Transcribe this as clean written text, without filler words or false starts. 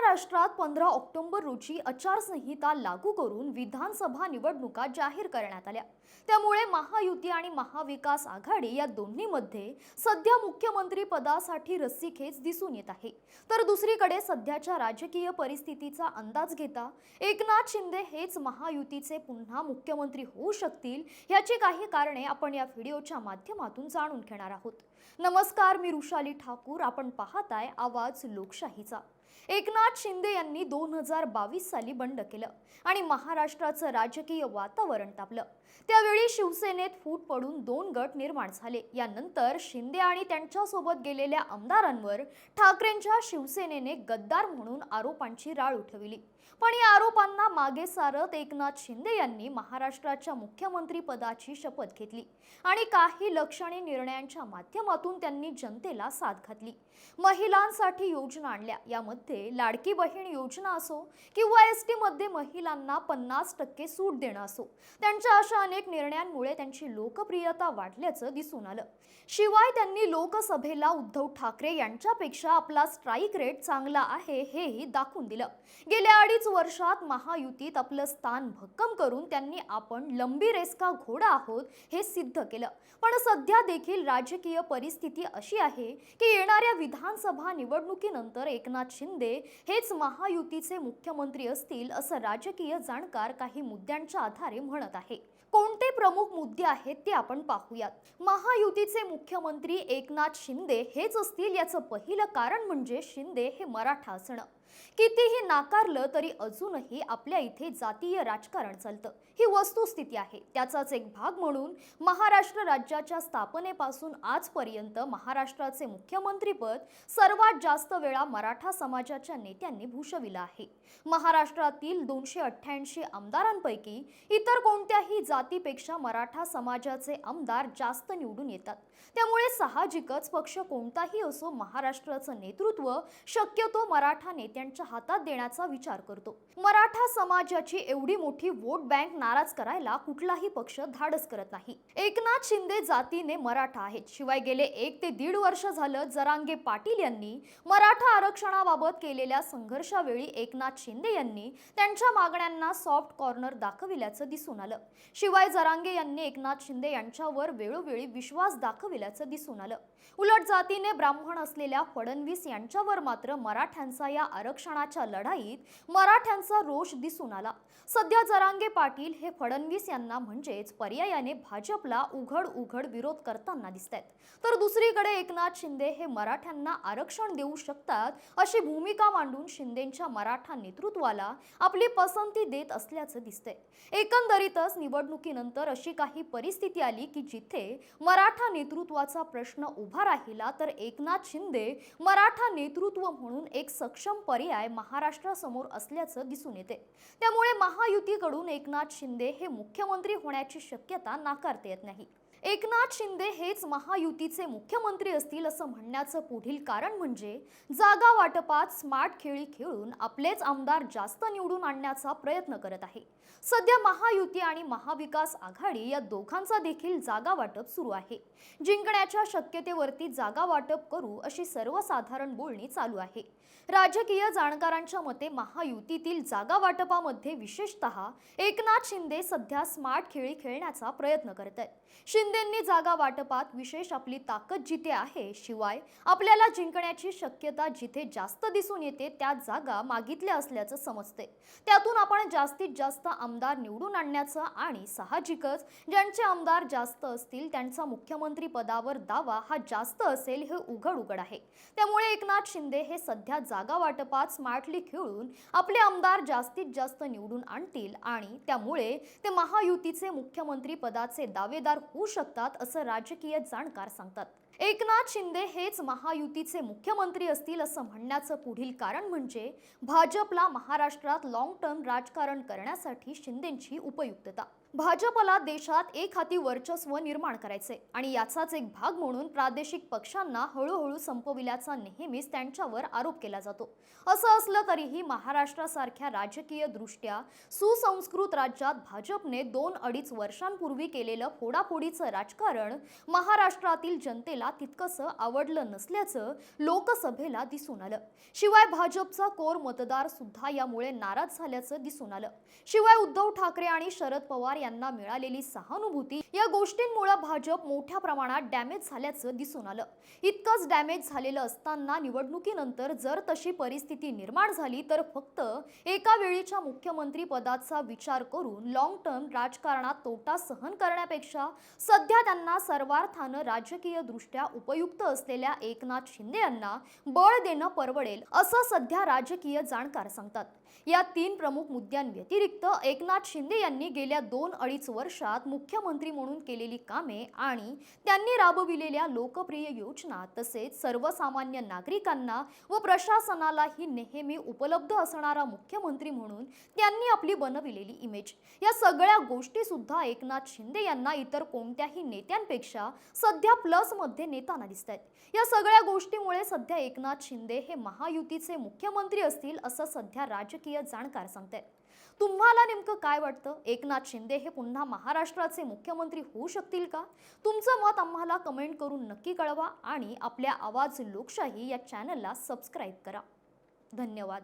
महाराष्ट्रात 15 ऑक्टोबर रोजी आचारसंहिता लागू करून विधानसभा निवडणुका जाहीर करण्यात आल्या। त्यामुळे महायुती आणि महाविकास आघाडी या दोन्हीमध्ये सध्या मुख्यमंत्री पदासाठी रस्सीखेच दिसून येत आहे। तर दुसरीकडे सध्याच्या राजकीय परिस्थितीचा अंदाज घेता एकनाथ शिंदे हेच महायुतीचे पुन्हा मुख्यमंत्री होऊ शकतील याची काही कारणे आपण या व्हिडिओच्या माध्यमातून जाणून घेणार आहोत। नमस्कार, मी रुशाली ठाकूर, आपण पाहताय आवाज लोकशाहीचा। एकनाथ शिंदे यांनी 2022 साली बंड केलं आणि महाराष्ट्राचं राजकीय वातावरण तापलं। त्यावेळी शिवसेनेत फूट पडून दोन गट निर्माण झाले। यानंतर शिंदे आणि त्यांच्यासोबत गेलेल्या आमदारांवर ठाकरेंच्या शिवसेनेने गद्दार म्हणून आरोपांची राळ उठवली। पण या आरोपांना मागे सारत एकनाथ शिंदे यांनी महाराष्ट्राच्या मुख्यमंत्री पदाची शपथ घेतली आणि काही लक्षणीय निर्णयांच्या माध्यमातून त्यांनी जनतेला साथ घातली। महिलांसाठी योजना आणल्या, यामध्ये लाडकी बहीण योजना असो किंवा एसटी मध्ये महिलांना 50% सूट देणं असो, त्यांच्या अशा अनेक निर्णयांमुळे त्यांची लोकप्रियता वाढल्याचं दिसून आलं। शिवाय त्यांनी लोकसभेला उद्धव ठाकरे यांच्यापेक्षा आपला स्ट्राईक रेट चांगला आहे हेही दाखवून दिलं। गेल्या 2.5 वर्षात महायुतीत आपलं स्थान भक्कम करून त्यांनी आपण लंबी रेस का घोडा आहोत हे सिद्ध केलं। पण सध्या देखील राजकीय परिस्थिती अशी आहे की येणाऱ्या विधानसभा निवडणुकीनंतर एकनाथ शिंदे हेच महायुतीचे मुख्यमंत्री असतील असं राजकीय जाणकार काही मुद्द्यांच्या आधारे म्हणत आहे। कोणते प्रमुख मुद्दे आहेत ते आपण पाहूयात। महायुतीचे मुख्यमंत्री एकनाथ शिंदे हेच असतील याचं पहिलं कारण म्हणजे शिंदे हे मराठा असणं। कितीही नाकारलं तरी अजूनही आपल्या इथे जातीय राजकारण चालतं, ही वस्तुस्थिती आहे। त्याचाच एक भाग म्हणून महाराष्ट्र राज्याच्या स्थापनेपासून आजपर्यंत महाराष्ट्राचे मुख्यमंत्रीपद सर्वात जास्त वेळा मराठा समाजाच्या नेत्यांनी भूषविलं आहे। महाराष्ट्रातील 288 आमदारांपैकी इतर कोणत्याही जातीपेक्षा मराठा समाजाचे आमदार जास्त निवडून येतात। त्यामुळे साहजिकच पक्ष कोणताही असो, महाराष्ट्राचं नेतृत्व शक्यतो मराठा नेत्यांच्या हातात देण्याचा विचार करतो। मराठा समाजाची एवढी मोठी वोट बँक नाराज करायला कुठलाही पक्ष धाडस करत नाही। एकनाथ शिंदे जातीने मराठा आहेत। शिवाय गेले 1 ते 1.5 वर्ष झालं जरांगे पाटील यांनी मराठा आरक्षणाबाबत केलेल्या संघर्षावेळी एकनाथ शिंदे यांनी त्यांच्या मागण्यांना सॉफ्ट कॉर्नर दाखविल्याचं दिसून आलं। शिवाय जरांगे यांनी एकनाथ शिंदे यांच्यावर वेळोवेळी विश्वास दाखविल्याचं दिसून आलं। उलट जातीने ब्राह्मण असलेल्या फडणवीस यांच्यावर मात्र मराठ्यांचा या आरक्षणाच्या लढाईत मराठ्यांचा रोष दिसून आला। सध्या जरांगे पाटील हे फडणवीस यांना म्हणजेच पर्यायाने भाजपला उघड विरोध करताना दिसतात। तर दुसरीकडे एकनाथ शिंदे हे मराठ्यांना आरक्षण देऊ शकतात अशी भूमिका मांडून शिंदेंच्या मराठा नेतृत्वाला आपली पसंती देत असल्याचं दिसतंय। एकंदरीतच निवडणुकीनंतर अशी काही परिस्थिती आली की जिथे मराठा नेतृत्वाचा प्रश्न उभा राहिला तर एकनाथ शिंदे मराठा नेतृत्व म्हणून एक सक्षम पर्याय महाराष्ट्रासमोर असल्याचं दिसून येते। त्यामुळे महायुतीकडून एकनाथ शिंदे हे मुख्यमंत्री होण्याची शक्यता नाकारता येत नाही। एकनाथ शिंदे हेच महायुतीचे मुख्यमंत्री असतील असं म्हणण्याचं पुढील कारण म्हणजे जागा वाटपात स्मार्ट खेळी खेळून आपलेच आमदार जास्त निवडून आणण्याचा प्रयत्न करत आहे। सध्या महायुती आणि महाविकास आघाडी या दोघांचा देखील जागा वाटप सुरू आहे। जिंकण्याच्या शक्यतेवरती जागा वाटप करू अशी सर्वसाधारण बोलणी चालू आहे। राजकीय जाणकारांच्या मते महायुतीतील जागा वाटपामध्ये विशेषतः एकनाथ शिंदे सध्या स्मार्ट खेळी खेळण्याचा प्रयत्न करत आहेत। शिंदेंनी जागा वाटपात विशेष आपली ताकद जिथे आहे, शिवाय आपल्याला जिंकण्याची शक्यता जिथे जास्त दिसून येते त्या जागा मागितल्या असल्याचं समजते। त्यातून आपण जास्तीत जास्त आमदार निवडून आणण्याचा आणि साहजिकच ज्यांचे आमदार जास्त असतील त्यांचा मुख्यमंत्री पदावर दावा हा जास्त असेल हे उघड आहे। त्यामुळे एकनाथ शिंदे हे सध्या जागा वाटपात स्मार्टली खेळून आपले आमदार जास्तीत जास्त निवडून आणतील आणि त्यामुळे ते महायुतीचे मुख्यमंत्री पदाचे दावेदार होऊ शकतात असं राजकीय जाणकार सांगतात। एकनाथ शिंदे हेच महायुतीचे मुख्यमंत्री असतील असं म्हणण्याचं पुढील कारण म्हणजे भाजपला महाराष्ट्रात लॉंग टर्म राजकारण करण्यासाठी शिंदेंची उपयुक्तता। भाजपला देशात एक हाती वर्चस्व निर्माण करायचे आणि याचाच एक भाग म्हणून प्रादेशिक पक्षांना हळूहळू संपविल्याचा नेहमीच त्यांच्यावर आरोप केला जातो। असं असलं तरीही महाराष्ट्रासारख्या राजकीय दृष्ट्या सुसंस्कृत राज्यात भाजपने 2-2.5 वर्षांपूर्वी केलेलं फोडाफोडीचं राजकारण महाराष्ट्रातील जनतेला जनतेला तितकंसं आवडलं नसल्याचं लोकसभेला दिसून आलं. शिवाय भाजपचा कोर मतदार सुद्धा यामुळे नाराज झाल्याचं दिसून आलं. शिवाय उद्धव ठाकरे आणि शरद पवार यांना मिळालेली सहानुभूती या गोष्टींमुळे भाजप मोठ्या प्रमाणात डॅमेज झाल्याचं दिसून आलं. इतकंच डॅमेज झालेलं असताना निवडणुकीनंतर जर तशी परिस्थिती निर्माण झाली तर फक्त एका वेळीच्या मुख्यमंत्री पदाचा विचार करून लॉंग टर्म राजकारणात तोटा सहन करण्यापेक्षा सध्या त्यांना सर्वार्थानं राजकीय दृष्ट्या उपयुक्त असलेल्या एकनाथ शिंदे यांना बळ देणं परवडेल असं सध्या राजकीय जाणकार सांगतात. या 3 प्रमुख मुद्द्यांव्यतिरिक्त एकनाथ शिंदे यांनी गेल्या 2-2.5 वर्षात मुख्यमंत्री म्हणून केलेली कामे आणि त्यांनी राबविलेल्या लोकप्रिय योजना तसेच सर्वसामान्य नागरिकांना व प्रशासनालाही नेहमी उपलब्ध असणारा मुख्यमंत्री म्हणून त्यांनी आपली बनविलेली इमेज, या सगळ्या गोष्टी सुद्धा एकनाथ शिंदे यांना इतर कोणत्याही नेत्यांपेक्षा सध्या प्लस मध्ये नेताना दिसत आहेत. या सगळ्या गोष्टीमुळे सध्या एकनाथ शिंदे हे महायुतीचे मुख्यमंत्री असतील असं सध्या राजकीय जाणकार सांगतायत. तुम्हाला नेमकं काय वाटतं? एकनाथ शिंदे हे पुन्हा महाराष्ट्राचे मुख्यमंत्री होऊ शकतील का? तुमचं मत आम्हाला कमेंट करून नक्की कळवा आणि आपल्या आवाज लोकशाही या चॅनलला सबस्क्राईब करा. धन्यवाद.